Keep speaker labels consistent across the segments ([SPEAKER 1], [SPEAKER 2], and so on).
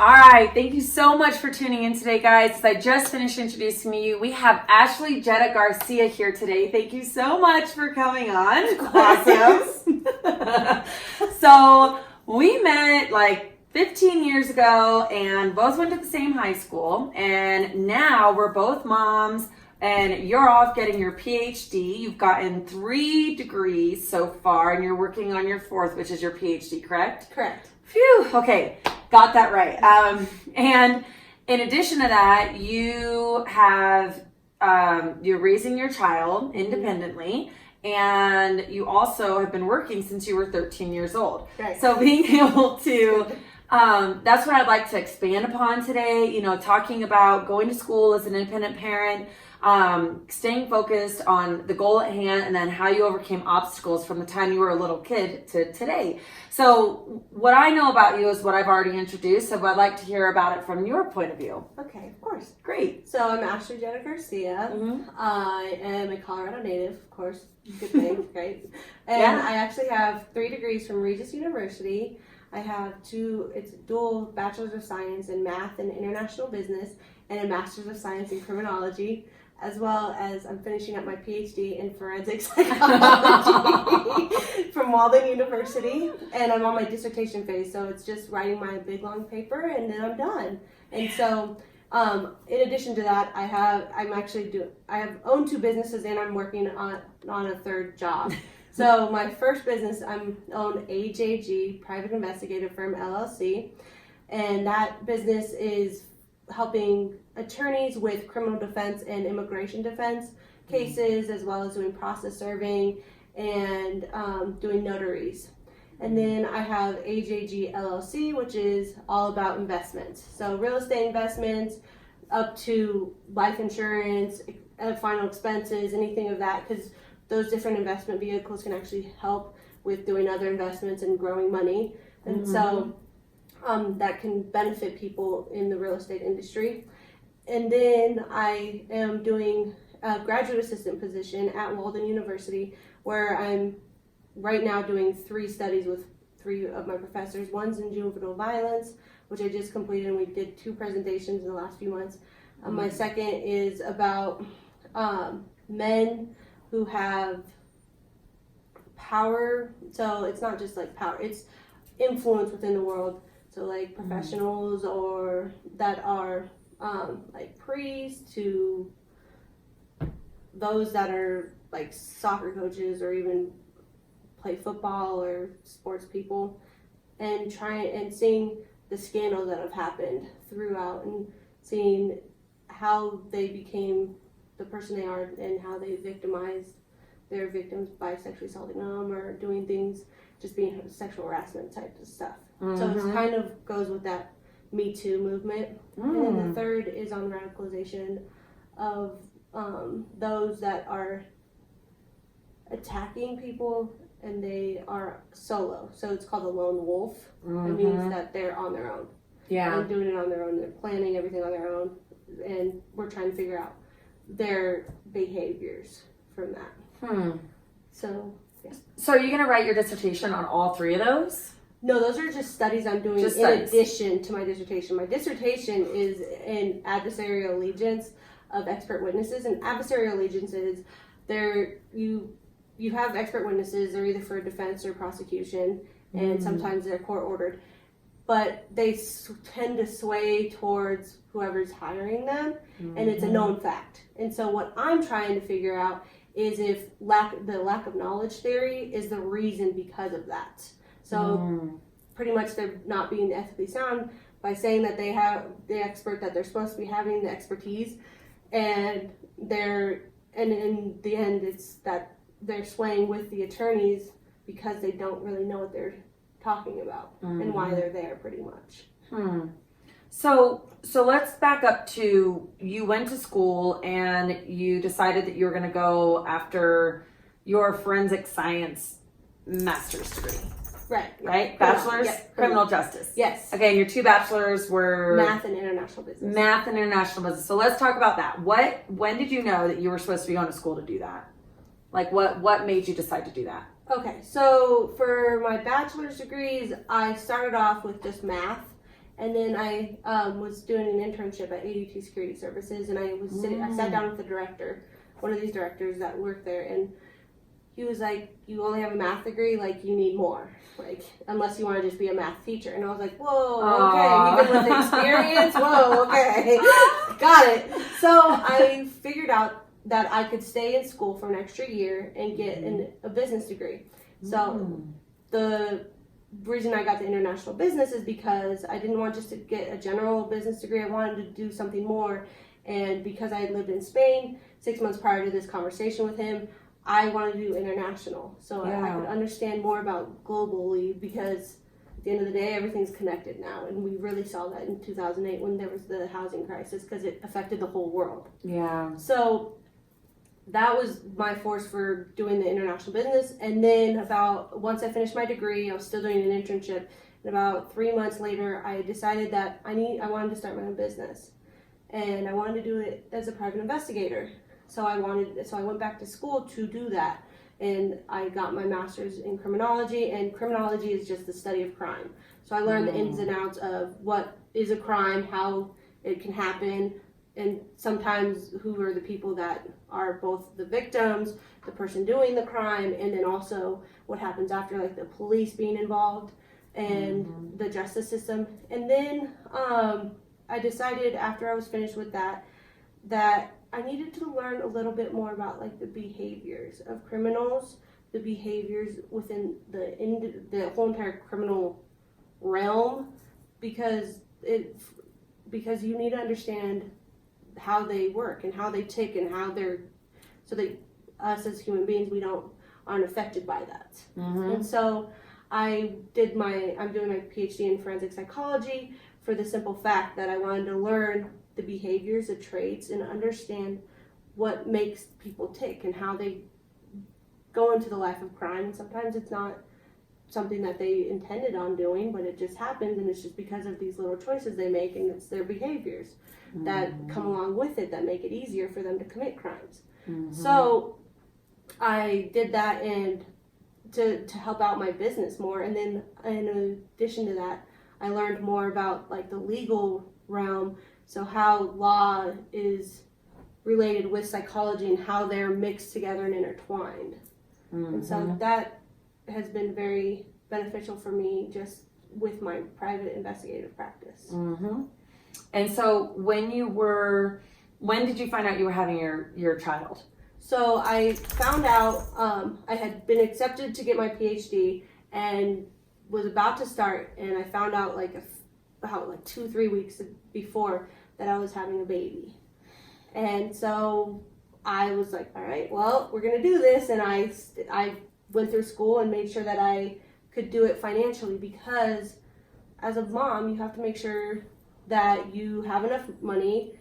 [SPEAKER 1] All right, thank you so much for tuning in today, guys. As I just finished introducing you, we have Ashley Garcia here today. Thank you so much for coming on. Awesome. So we met like 15 years ago and both went to the same high school. And now we're both moms and you're off getting your Ph.D. You've gotten 3 degrees so far and you're working on your 4th, which is your Ph.D., correct?
[SPEAKER 2] Correct.
[SPEAKER 1] Phew, okay. Got that right. And in addition to that, you have, you're raising your child independently, and you also have been working since you were 13 years old.
[SPEAKER 2] Right.
[SPEAKER 1] So being able to, that's what I'd like to expand upon today, talking about going to school as an independent parent, staying focused on the goal at hand, and then how you overcame obstacles from the time you were a little kid to today. So what I know about you is what I've already introduced, so I'd like to hear about it from your point of view.
[SPEAKER 2] Okay, of course.
[SPEAKER 1] Great.
[SPEAKER 2] So I'm Ashley Garcia.
[SPEAKER 1] Mm-hmm.
[SPEAKER 2] I am a Colorado native, of course. Good thing, right? And I actually have 3 degrees from Regis University. I have it's dual Bachelor's of Science in Math and International Business and a Master's of Science in Criminology, as well as I'm finishing up my Ph.D. in Forensic Psychology from Walden University, and I'm on my dissertation phase, so it's just writing my big long paper, and then I'm done. And so, in addition to that, I have owned 2 businesses, and I'm working on a 3rd job. So my first business, I'm own AJG, Private Investigative Firm LLC, and that business is helping attorneys with criminal defense and immigration defense cases, as well as doing process serving and doing notaries. And then I have AJG LLC, which is all about investments. So real estate investments up to life insurance, final expenses, anything of that, because those different investment vehicles can actually help with doing other investments and growing money. And so that can benefit people in the real estate industry. And then I am doing a graduate assistant position at Walden University, where I'm right now doing 3 studies with 3 of my professors. One's in juvenile violence, which I just completed, and we did 2 presentations in the last few months. My second is about men who have power. So it's not just like power, it's influence within the world. So like professionals or that are like priests to those that are like soccer coaches or even play football or sports people, and seeing the scandals that have happened throughout and seeing how they became the person they are and how they victimized their victims by sexually assaulting them or doing things, just being sexual harassment type of stuff. So it kind of goes with that Me Too movement. And then the 3rd is on radicalization of those that are attacking people and they are solo. So it's called a lone wolf. It means that they're on their own.
[SPEAKER 1] Yeah.
[SPEAKER 2] And doing it on their own. They're planning everything on their own. And we're trying to figure out their behaviors from that. So, yeah.
[SPEAKER 1] So are you going to write your dissertation on all 3 of those?
[SPEAKER 2] No, those are just studies I'm doing addition to my dissertation. My dissertation is in adversarial allegiance of expert witnesses, and adversarial allegiance is you have expert witnesses. They're either for defense or prosecution, and sometimes they're court ordered, but they tend to sway towards whoever's hiring them, and it's a known fact. And so what I'm trying to figure out is if the lack of knowledge theory is the reason because of that. So pretty much they're not being ethically sound by saying that they have the expert that they're supposed to be having, the expertise, and in the end it's that they're swaying with the attorneys because they don't really know what they're talking about and why they're there pretty much.
[SPEAKER 1] So let's back up to you went to school and you decided that you were going to go after your forensic science master's degree. Right? Bachelor's?
[SPEAKER 2] Yep.
[SPEAKER 1] Criminal justice.
[SPEAKER 2] Yes.
[SPEAKER 1] Okay, and your 2 bachelors were?
[SPEAKER 2] Math and international business.
[SPEAKER 1] So let's talk about that. When did you know that you were supposed to be going to school to do that? Like what made you decide to do that?
[SPEAKER 2] Okay, so for my bachelor's degrees, I started off with just math, And then I was doing an internship at ADT Security Services, and I sat down with the director, one of these directors that worked there, and he was like, you only have a math degree, like, you need more, like, unless you want to just be a math teacher. And I was like, whoa, okay, even with experience, whoa, okay, got it. So I figured out that I could stay in school for an extra year and get a business degree. So the reason I got the international business is because I didn't want just to get a general business degree. I wanted to do something more. And because I had lived in Spain 6 months prior to this conversation with him, I wanted to do international. So I could understand more about globally, because at the end of the day, everything's connected now. And we really saw that in 2008 when there was the housing crisis, because it affected the whole world.
[SPEAKER 1] Yeah.
[SPEAKER 2] So that was my force for doing the international business. And then once I finished my degree, I was still doing an internship. And about 3 months later, I decided that I wanted to start my own business. And I wanted to do it as a private investigator. So I went back to school to do that. And I got my master's in criminology, and criminology is just the study of crime. So I learned the ins and outs of what is a crime, how it can happen, and sometimes who are the people that are both the victims, the person doing the crime, and then also what happens after, like the police being involved and the justice system. And then I decided after I was finished with that I needed to learn a little bit more about like the behaviors of criminals, the behaviors within the whole entire criminal realm, because you need to understand how they work and how they tick and how so that us as human beings aren't affected by that. And so I'm doing my Ph.D. in forensic psychology for the simple fact that I wanted to learn the behaviors, the traits, and understand what makes people tick and how they go into the life of crime. And sometimes it's not something that they intended on doing, but it just happens, and it's just because of these little choices they make, and it's their behaviors that come along with it that make it easier for them to commit crimes. So I did that and to help out my business more. And then in addition to that, I learned more about like the legal realm, so how law is related with psychology and how they're mixed together and intertwined. And so that has been very beneficial for me just with my private investigative practice.
[SPEAKER 1] And so when did you find out you were having your child?
[SPEAKER 2] So I found out I had been accepted to get my PhD and was about to start, and I found out about 2-3 weeks before that I was having a baby. And so I was like, all right, well, we're gonna do this. And I went through school and made sure that I could do it financially, because as a mom, you have to make sure that you have enough money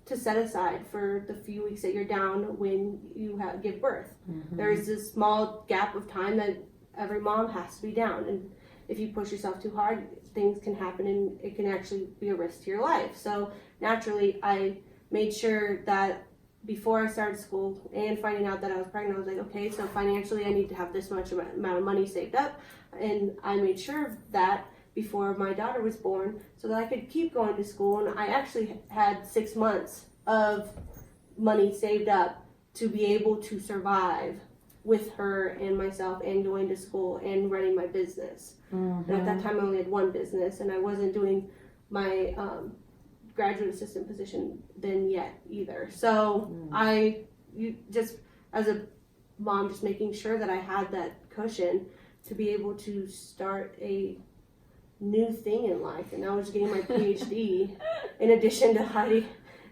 [SPEAKER 2] to set aside for the few weeks that you're down when you give birth. There's this small gap of time that every mom has to be down, and if you push yourself too hard, things can happen and it can actually be a risk to your life. So naturally, I made sure that before I started school and finding out that I was pregnant, I was like, okay, so financially I need to have this much amount of money saved up. And I made sure of that before my daughter was born so that I could keep going to school. And I actually had 6 months of money saved up to be able to survive with her and myself and going to school and running my business. And at that time I only had one business, and I wasn't doing my graduate assistant position then yet either. So just as a mom, just making sure that I had that cushion to be able to start a new thing in life. And I was getting my PhD in addition to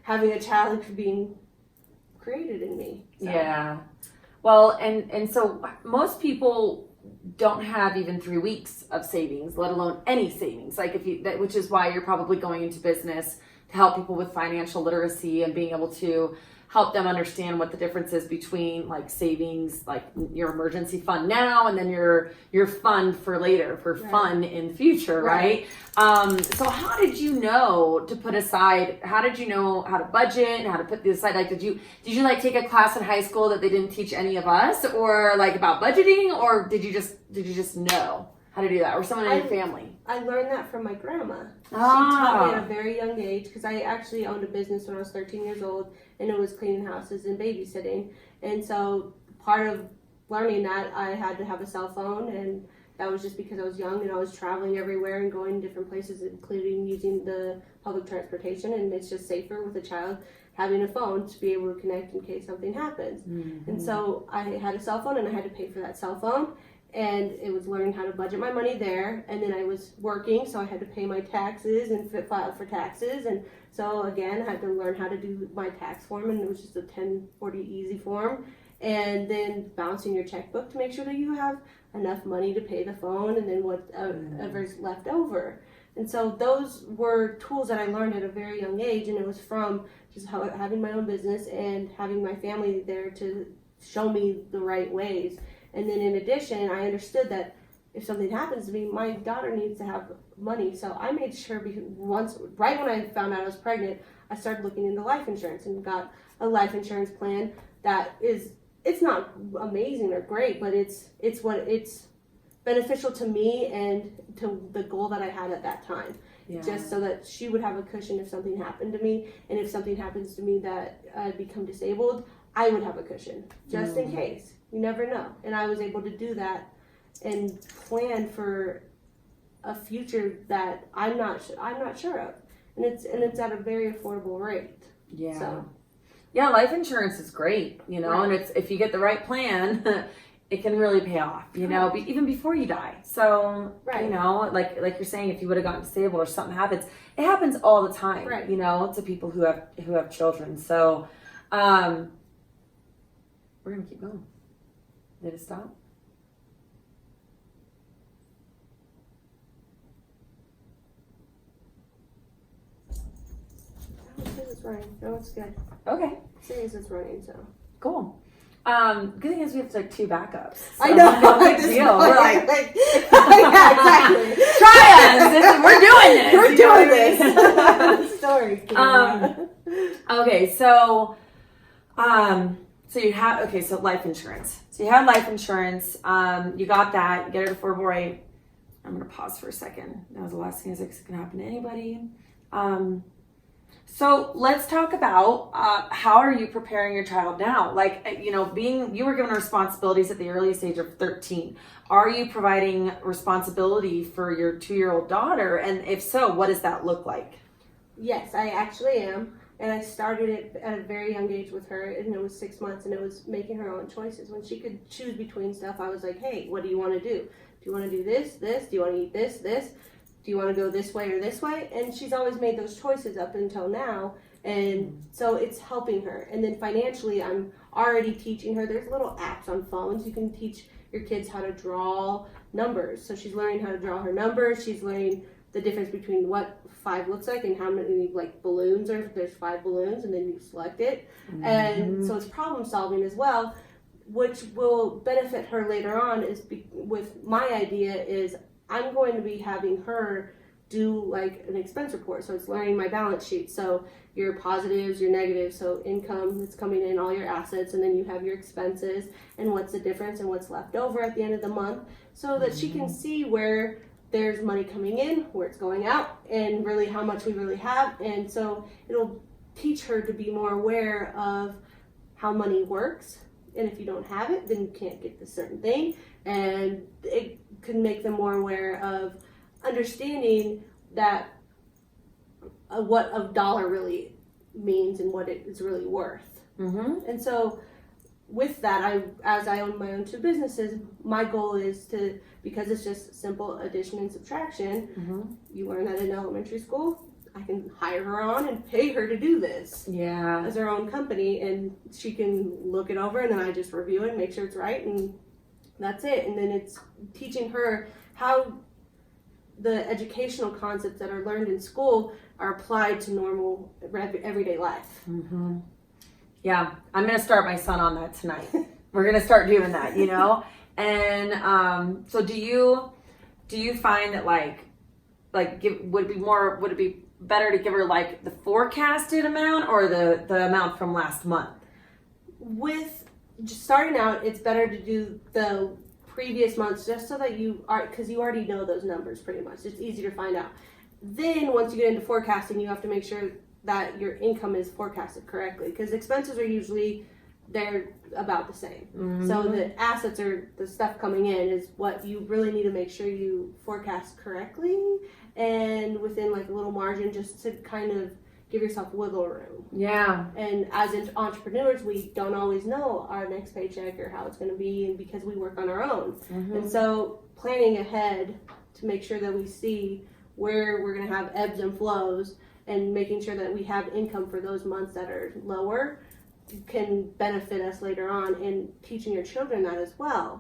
[SPEAKER 2] having a child being created in me. So.
[SPEAKER 1] Yeah. Well, and so most people don't have even 3 weeks of savings, let alone any savings. Like which is why you're probably going into business to help people with financial literacy and being able to help them understand what the difference is between like savings, like your emergency fund now, and then your fund for later, for fun in the future, right? So how did you know to put aside, how did you know how to budget and how to put this aside? Like, did you like take a class in high school that they didn't teach any of us, or like about budgeting, or did you just know? how to do that, or someone in your family?
[SPEAKER 2] I learned that from my grandma. She
[SPEAKER 1] Ah.
[SPEAKER 2] taught me at a very young age, because I actually owned a business when I was 13 years old, and it was cleaning houses and babysitting. And so part of learning that, I had to have a cell phone, and that was just because I was young and I was traveling everywhere and going different places, including using the public transportation, and it's just safer with a child having a phone to be able to connect in case something happens.
[SPEAKER 1] Mm-hmm.
[SPEAKER 2] And so I had a cell phone, and I had to pay for that cell phone, and it was learning how to budget my money there. And then I was working, so I had to pay my taxes and file for taxes. And so again, I had to learn how to do my tax form, and it was just a 1040 easy form. And then balancing your checkbook to make sure that you have enough money to pay the phone, and then whatever's left over. And so those were tools that I learned at a very young age, and it was from just having my own business and having my family there to show me the right ways. And then in addition, I understood that if something happens to me, my daughter needs to have money. So I made sure, because right when I found out I was pregnant, I started looking into life insurance and got a life insurance plan that it's not amazing or great, but it's beneficial to me and to the goal that I had at that time. Yeah. Just so that she would have a cushion if something happened to me, and if something happens to me that I become disabled, I would have a cushion just in case. You never know. And I was able to do that and plan for a future that I'm not sure of, and it's at a very affordable rate.
[SPEAKER 1] Yeah.
[SPEAKER 2] So.
[SPEAKER 1] Yeah, life insurance is great,
[SPEAKER 2] Right.
[SPEAKER 1] and it's, if you get the right plan, it can really pay off, even before you die. So,
[SPEAKER 2] right.
[SPEAKER 1] Like you're saying, if you would have gotten disabled or something happens, it happens all the time,
[SPEAKER 2] right.
[SPEAKER 1] To people who have children. So, we're gonna keep going. Did it stop?
[SPEAKER 2] It's running. No, it's good.
[SPEAKER 1] Okay.
[SPEAKER 2] Serious, it's running. So
[SPEAKER 1] Cool. Good thing is we have like 2 backups. So
[SPEAKER 2] I know.
[SPEAKER 1] No big deal. We're like,
[SPEAKER 2] yeah, exactly.
[SPEAKER 1] Try us. We're doing this.
[SPEAKER 2] We're
[SPEAKER 1] You know
[SPEAKER 2] doing
[SPEAKER 1] what I mean?
[SPEAKER 2] this. Story.
[SPEAKER 1] Okay, so you have so life insurance. So you had life insurance. You got that. You get it affordable rate. I'm gonna pause for a second. That was the last thing that can happen to anybody. So let's talk about how are you preparing your child now? Like, you were given responsibilities at the earliest age of 13. Are you providing responsibility for your 2-year-old daughter? And if so, what does that look like?
[SPEAKER 2] Yes, I actually am. And I started it at a very young age with her, and it was 6 months, and it was making her own choices. When she could choose between stuff, I was like, hey, what do you want to do? Do you want to do this? Do you want to eat this? Do you want to go this way or this way? And she's always made those choices up until now. And so it's helping her. And then financially, I'm already teaching her. There's little apps on phones. You can teach your kids how to draw numbers. So she's learning how to draw her numbers. She's learning the difference between what 5 looks like and how many balloons are. There's 5 balloons, and then you select it. Mm-hmm. And so it's problem solving as well, which will benefit her later on. With my idea is I'm going to be having her do an expense report. So it's learning my balance sheet. So your positives, your negatives, so income that's coming in, all your assets, and then you have your expenses and what's the difference and what's left over at the end of the month, so that she can see where there's money coming in, where it's going out, and really how much we really have. And so it'll teach her to be more aware of how money works. And if you don't have it, then you can't get this certain thing. And it can make them more aware of understanding that what a dollar really means and what it is really worth. Mm-hmm. And so with that, as I own my own 2 businesses, my goal is to, because it's just simple addition and subtraction, mm-hmm. You learn that in elementary school, I can hire her on and pay her to do this. Yeah. As her own company, and she can look it over, and then I just review it, make sure it's right, and that's it. And then it's teaching her how the educational concepts that are learned in school are applied to normal everyday life. Mm-hmm. Yeah, I'm going to start my son on that tonight. We're going to start doing that, And so do you find that would it be better to give her the forecasted amount or the amount from last month? With just starting out, it's better to do the previous months, just so that you are, because you already know those numbers pretty much. It's easy to find out. Then once you get into forecasting, you have to make sure that your income is forecasted correctly, because expenses are usually, they're about the same. So the assets or the stuff coming in is what you really need to make sure you forecast correctly and within like a little margin, just to kind of give yourself wiggle room.
[SPEAKER 1] Yeah.
[SPEAKER 2] And as entrepreneurs, we don't always know our next paycheck or how it's going to be, and because we work on our own. And so planning ahead to make sure that we see where we're going to have ebbs and flows, and making sure that we have income for those months that are lower can benefit us later on, and teaching your children that as well.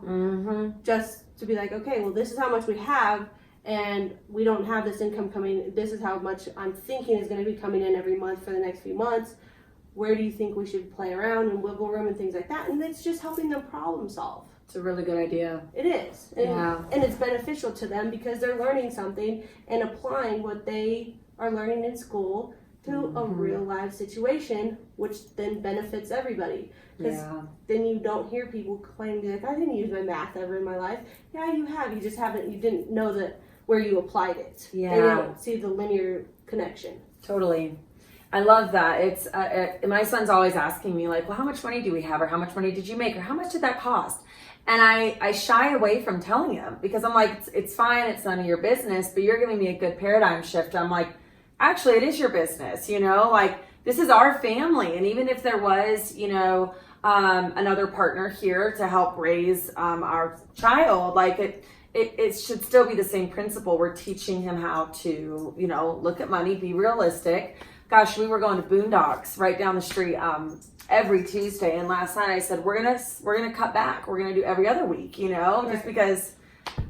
[SPEAKER 2] Just to be like, okay, well, this is how much we have, and we don't have this income coming. This is how much I'm thinking is going to be coming in every month for the next few months. Where do you think we should play around and wiggle room and things like that? And it's just helping them problem solve.
[SPEAKER 1] It's a really good idea.
[SPEAKER 2] It is. And it's beneficial to them because they're learning something and applying what they are learning in school to a real life situation, which then benefits everybody. Because then you don't hear people claiming like, I didn't use my math ever in my life. Yeah, you have. You just haven't. You didn't know that where you applied it. They don't see the linear connection.
[SPEAKER 1] Totally. I love that. It's my son's always asking me like, well, how much money do we have, or how much money did you make, or how much did that cost? And I shy away from telling him, because I'm like, it's fine, it's none of your business, but you're giving me a good paradigm shift. I'm like, actually, it is your business, you know, like this is our family. And even if there was, you know, another partner here to help raise our child, like it should still be the same principle. We're teaching him how to, you know, look at money, be realistic. Gosh, we were going to Boondocks right down the street every Tuesday, and last night I said we're gonna cut back. We're gonna do every other week, you know, just because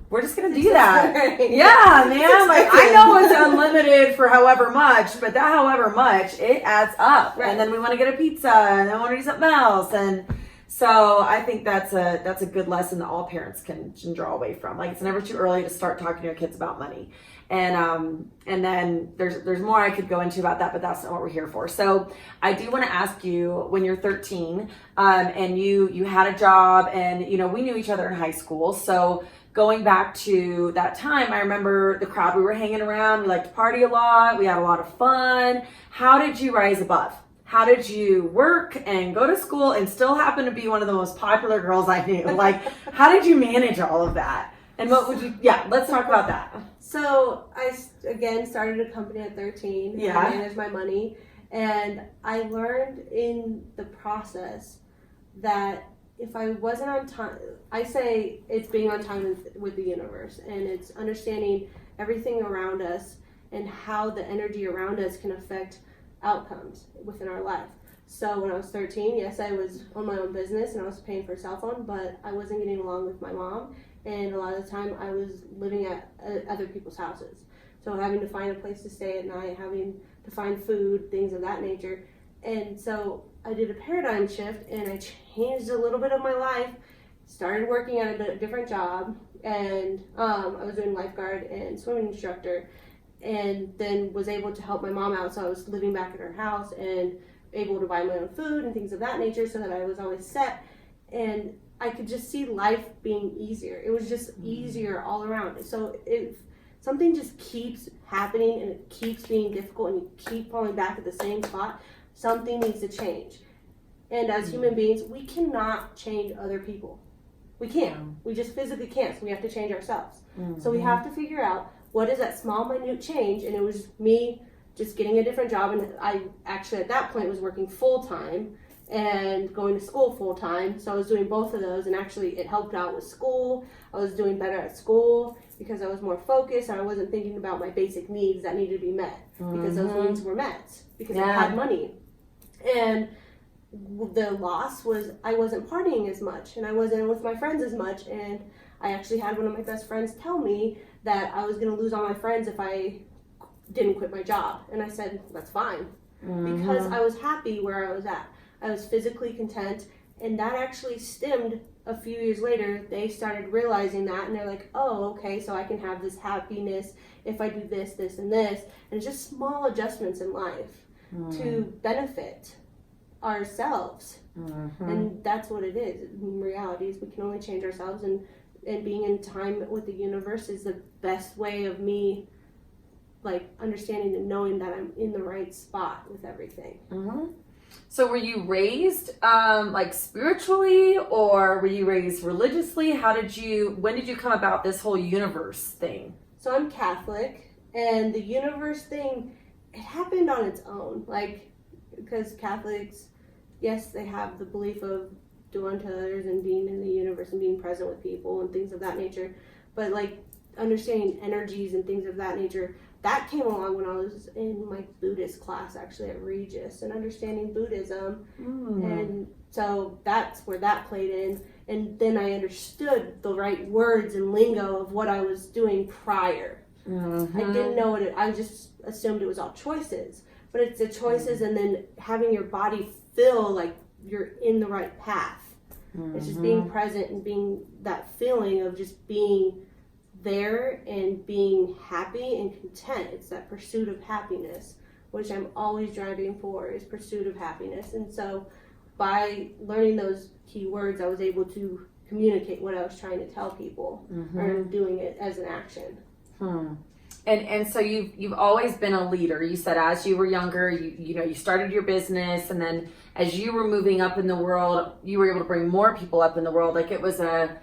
[SPEAKER 1] we're just gonna do that. Yeah, man. Like I know it's unlimited for however much, but that however much it adds up. And then we want to get a pizza, and then we want to do something else, and so I think that's a good lesson that all parents can draw away from. Like it's never too early to start talking to your kids about money. And then there's more I could go into about that, but that's not what we're here for. So I do want to ask you, when you're 13, and you had a job, and you know we knew each other in high school. So going back to that time, I remember the crowd we were hanging around. We liked to party a lot. We had a lot of fun. How did you rise above? How did you work and go to school and still happen to be one of the most popular girls I knew? Like, how did you manage all of that? And what would you, let's talk about that.
[SPEAKER 2] So I, again, started a company at 13.
[SPEAKER 1] Yeah.
[SPEAKER 2] I managed my money. And I learned in the process that if I wasn't on time, I say it's being on time with the universe. And it's understanding everything around us and how the energy around us can affect outcomes within our life. So when I was 13, yes, I was on my own business and I was paying for a cell phone, but I wasn't getting along with my mom. And a lot of the time I was living at other people's houses. So having to find a place to stay at night, having to find food, things of that nature. And so I did a paradigm shift and I changed a little bit of my life, started working at a different job, and I was doing lifeguard and swimming instructor, and then was able to help my mom out. So I was living back at her house and able to buy my own food and things of that nature, so that I was always set. And I could just see life being easier. It was just easier all around. So if something just keeps happening and it keeps being difficult and you keep falling back at the same spot, something needs to change. And as human beings, we cannot change other people. We can't. We just physically can't. So we have to change ourselves. So we have to figure out what is that small, minute change. And it was me just getting a different job. And I actually at that point was working full time and going to school full time. So I was doing both of those, and actually it helped out with school. I was doing better at school because I was more focused and I wasn't thinking about my basic needs that needed to be met, because those needs were met because I had money. And the loss was I wasn't partying as much and I wasn't with my friends as much. And I actually had one of my best friends tell me that I was going to lose all my friends if I didn't quit my job. And I said, that's fine, because I was happy where I was at. I was physically content, and that actually stemmed a few years later. They started realizing that, and they're like, oh, okay, so I can have this happiness if I do this, this, and this. And it's just small adjustments in life to benefit ourselves. And that's what it is. In reality, is we can only change ourselves, and and being in time with the universe is the best way of me like understanding and knowing that I'm in the right spot with everything.
[SPEAKER 1] Mm-hmm. So were you raised like spiritually, or were you raised religiously? When did you come about this whole universe thing?
[SPEAKER 2] So I'm Catholic, and the universe thing, it happened on its own. Like, because Catholics, yes, they have the belief of do unto others and being in the universe and being present with people and things of that nature. But like understanding energies and things of that nature, that came along when I was in my Buddhist class actually at Regis and understanding Buddhism. And so that's where that played in. And then I understood the right words and lingo of what I was doing prior. I didn't know I just assumed it was all choices. But it's the choices and then having your body feel like you're in the right path. It's just being present and being that feeling of just being there and being happy and content. It's that pursuit of happiness, which I'm always driving for, is pursuit of happiness. And so by learning those key words, I was able to communicate what I was trying to tell people or doing it as an action.
[SPEAKER 1] And so you've always been a leader. You said as you were younger, you started your business, and then as you were moving up in the world, you were able to bring more people up in the world. Like it was a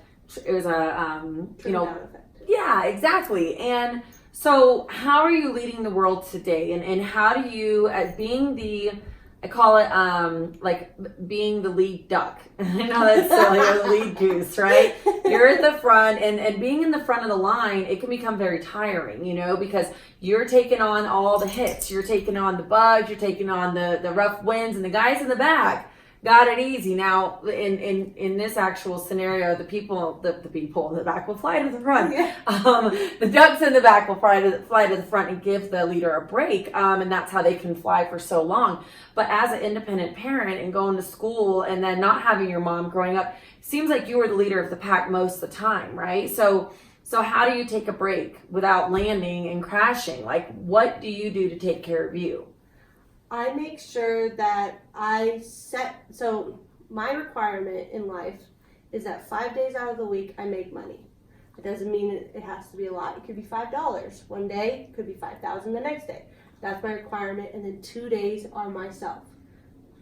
[SPEAKER 1] yeah, exactly. And so how are you leading the world today? And how do you, as being I call it like being the lead duck. I know that's silly, or the lead goose, right? You're at the front, and being in the front of the line, it can become very tiring, because you're taking on all the hits, you're taking on the bugs, you're taking on the rough winds, and the guys in the back got it easy. Now, in this actual scenario, the people in the back will fly to the front. Yeah. The ducks in the back will fly to the front and give the leader a break, and that's how they can fly for so long. But as an independent parent and going to school and then not having your mom growing up, seems like you were the leader of the pack most of the time, right? So how do you take a break without landing and crashing? Like, what do you do to take care of you?
[SPEAKER 2] I make sure that so my requirement in life is that 5 days out of the week I make money. It doesn't mean it has to be a lot. It could be $5 one day, it could be $5,000 the next day. That's my requirement, and then 2 days are myself.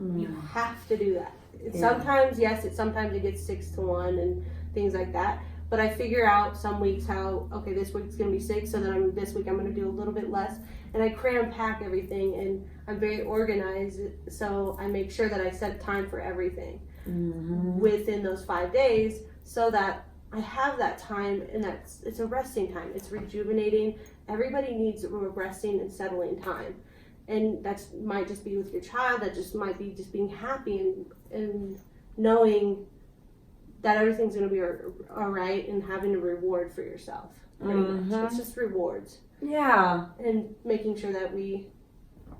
[SPEAKER 2] You have to do that. Sometimes, yes, sometimes it gets 6 to 1 and things like that. But I figure out some weeks okay, this week's going to be 6, so then this week I'm going to do a little bit less. And I cram pack everything, and I'm very organized, so I make sure that I set time for everything within those 5 days so that I have that time, and it's a resting time. It's rejuvenating. Everybody needs a resting and settling time. And that might just be with your child. That just might be just being happy and knowing that everything's going to be all right, and having a reward for yourself. It's just rewards.
[SPEAKER 1] Yeah.
[SPEAKER 2] And making sure that we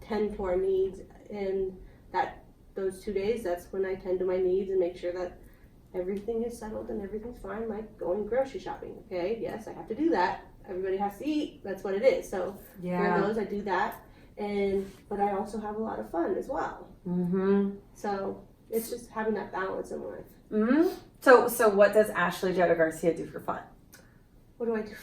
[SPEAKER 2] tend to our needs, and that those 2 days, that's when I tend to my needs and make sure that everything is settled and everything's fine, like going grocery shopping. Okay, yes, I have to do that. Everybody has to eat. That's what it is. So for those, I do that. But I also have a lot of fun as well. So it's just having that balance in life.
[SPEAKER 1] So what does Ashley Garcia do for fun?
[SPEAKER 2] What do I do?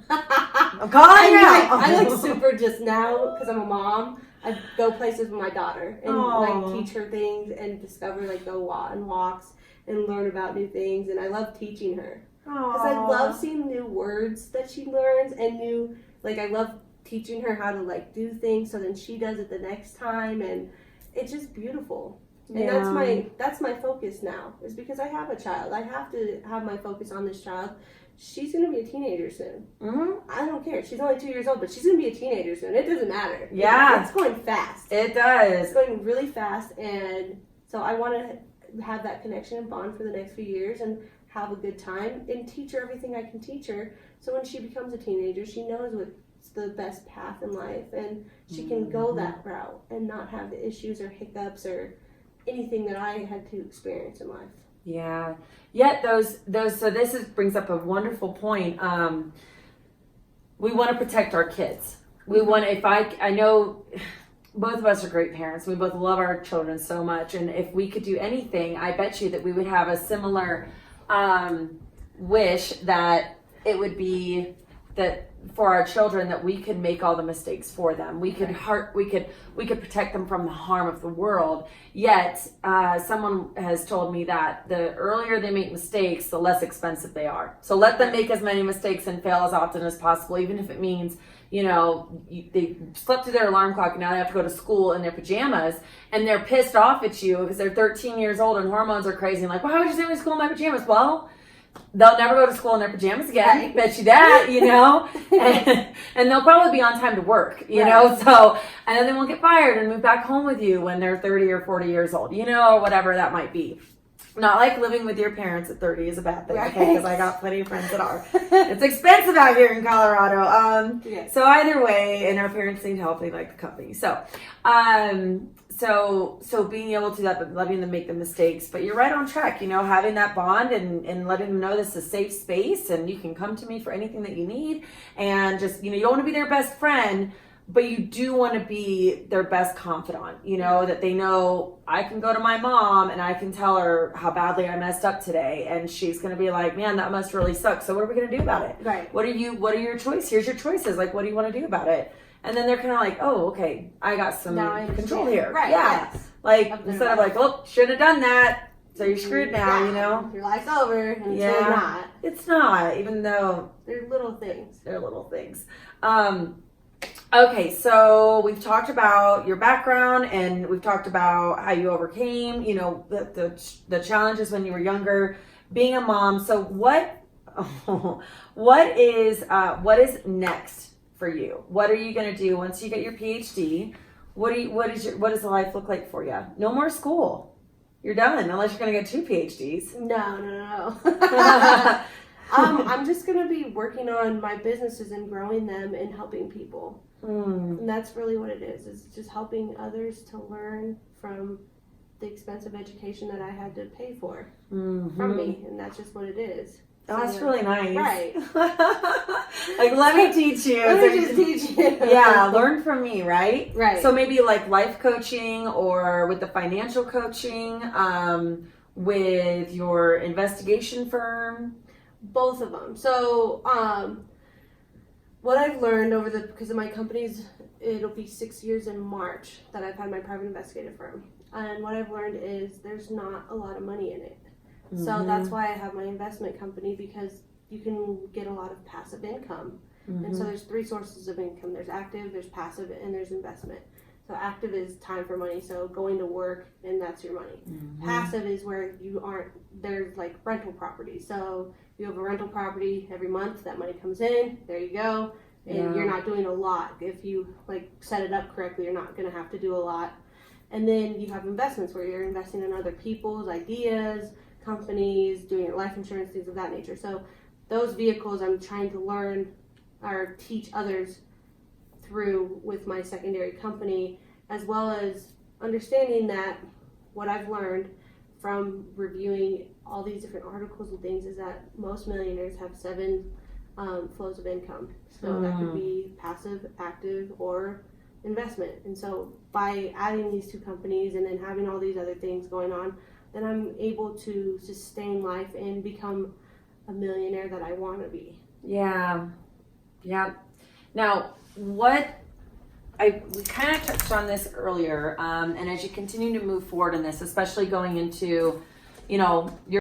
[SPEAKER 1] I'm calling you out.
[SPEAKER 2] I like super just now, because I'm a mom, I go places with my daughter and like teach her things and discover, like go on walks and learn about new things. And I love teaching her because I love seeing new words that she learns and I love teaching her how to like do things, so then she does it the next time, and it's just beautiful. And that's my focus now, is because I have a child. I have to have my focus on this child. She's going to be a teenager soon. I don't care. She's only 2 years old, but she's going to be a teenager soon. It doesn't matter.
[SPEAKER 1] Yeah.
[SPEAKER 2] It's going fast.
[SPEAKER 1] It does.
[SPEAKER 2] It's going really fast. And so I want to have that connection and bond for the next few years and have a good time and teach her everything I can teach her. So when she becomes a teenager, she knows what's the best path in life, and she can go that route and not have the issues or hiccups or anything that I had to experience in life.
[SPEAKER 1] Yeah. Yet those so this brings up a wonderful point. We want to protect our kids. We want I know both of us are great parents. We both love our children so much, and if we could do anything, I bet you that we would have a similar wish that it would be that for our children that we could make all the mistakes for them. We could we could protect them from the harm of the world. Yet someone has told me that the earlier they make mistakes, the less expensive they are. So let them make as many mistakes and fail as often as possible, even if it means, you know, they slept through their alarm clock and now they have to go to school in their pajamas and they're pissed off at you because they're 13 years old and hormones are crazy and like, why would you send me to school in my pajamas? Well, they'll never go to school in their pajamas again.
[SPEAKER 2] Right.
[SPEAKER 1] Bet you that, you know, and they'll probably be on time to work, you know, so, and then they won't get fired and move back home with you when they're 30 or 40 years old, you know, or whatever that might be. Not like living with your parents at 30 is a bad thing, okay? Because I got plenty of friends that are. It's expensive out here in Colorado. So either way, and our parents need help. They like the company. So being able to that, but letting them make the mistakes. But you're right on track, you know, having that bond and letting them know this is a safe space and you can come to me for anything that you need. And just, you know, you don't want to be their best friend, but you do want to be their best confidant, you know, that they know I can go to my mom and I can tell her how badly I messed up today. And she's going to be like, man, that must really suck. So what are we going to do about it?
[SPEAKER 2] Right.
[SPEAKER 1] What are your choices? Here's your choices. Like, what do you want to do about it? And then they're kind of like, oh, okay, I got some control here.
[SPEAKER 2] Right.
[SPEAKER 1] Yeah.
[SPEAKER 2] Yes.
[SPEAKER 1] Like, instead of like, oh, shouldn't have done that. So you're screwed now, you know?
[SPEAKER 2] Your life's over and it's really not.
[SPEAKER 1] It's not, even though
[SPEAKER 2] They're little things.
[SPEAKER 1] they're little things. Okay, so we've talked about your background and we've talked about how you overcame, you know, the challenges when you were younger, being a mom. So what is next for you? What are you going to do once you get your Ph.D.? What does the life look like for you? No more school. You're done unless you're going to get 2 PhDs.
[SPEAKER 2] No. I'm just going to be working on my businesses and growing them and helping people. And that's really what it is. It's just helping others to learn from the expensive education that I had to pay for from me. And that's just what it is.
[SPEAKER 1] Oh, that's really nice.
[SPEAKER 2] Right.
[SPEAKER 1] Like, let me teach you.
[SPEAKER 2] Let me just teach you.
[SPEAKER 1] Yeah, learn from me, right?
[SPEAKER 2] Right.
[SPEAKER 1] So maybe like life coaching or with the financial coaching, with your investigation firm.
[SPEAKER 2] Both of them. So, what I've learned because of my companies, it'll be 6 years in March that I've had my private investigative firm. And what I've learned is there's not a lot of money in it. So that's why I have my investment company, because you can get a lot of passive income. And so there's 3 sources of income. There's active, there's passive, and there's investment. So active is time for money, so going to work, and that's your money. Passive is where there's like rental property. So you have a rental property every month, that money comes in, there you go, and you're not doing a lot. If you like set it up correctly, you're not going to have to do a lot. And then you have investments where you're investing in other people's ideas, companies, doing your life insurance, things of that nature. So those vehicles I'm trying to learn or teach others through with my secondary company, as well as understanding that what I've learned from reviewing all these different articles and things is that most millionaires have 7 flows of income. So that could be passive, active, or investment. And so by adding these 2 companies and then having all these other things going on, then I'm able to sustain life and become a millionaire that I want to be.
[SPEAKER 1] Yeah. Now, we kind of touched on this earlier, and as you continue to move forward in this, especially going into, you know, your